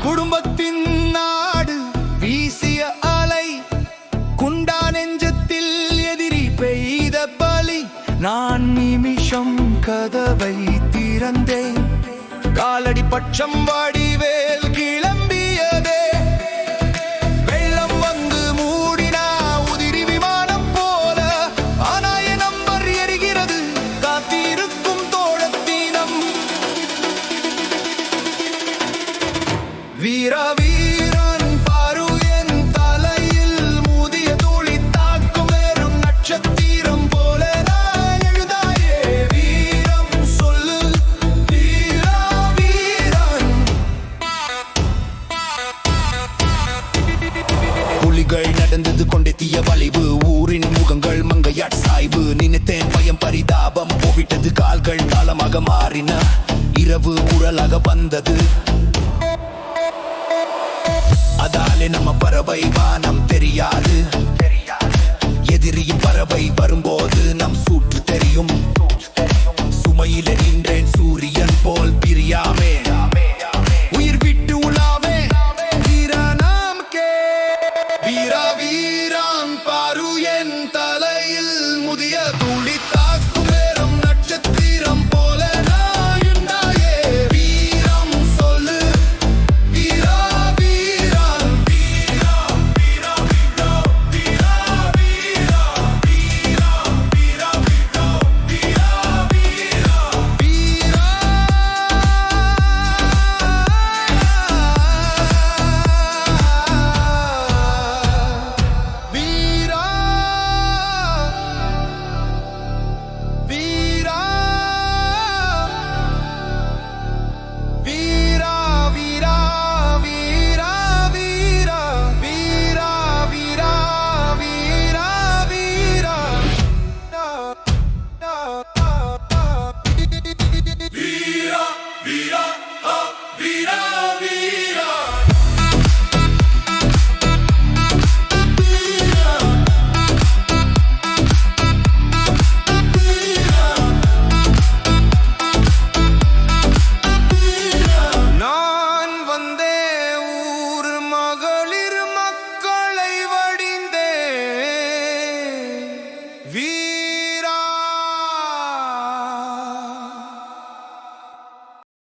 குடும்பத்தின் நாடு வீசிய அலை, குண்டா நெஞ்சத்தில் எதிரி பெய்த பலி. நான் நிமிஷம் கதவை திறந்தேன், காலடி பட்சம் வடிவேல் கிளம்பியதே. வெள்ளம் வந்து மூடினா உதிரி விமானம் போல, ஆனா என் நம்பர் எரிகிறது காத்திருக்கும் தோழத்தினம். வீரா வீரன் பாரு என் தலையில் மூதிய தூளி தாக்கும் வெறும் நட்சத்திரம் போல நான் எழுதாயே. வீரம் சொல்லு வீரா வீரன். புலிகள் நடந்தது கொண்டே தீய வளைவு, ஊரின் முகங்கள் மங்கையாட் சாய்வு. நினைத்தேன் பயம் பரிதாபம் போவிட்டது, கால்கள் தாளமாக மாறின, இரவு குரலாக வந்தது. அதாலே நம்ம பறவை வானம் தெரியாது, எதிரியின் பறவை வரும்போது நம் சூற்று தெரியும். சுமையில நின்றேன் சூரியன் போல்.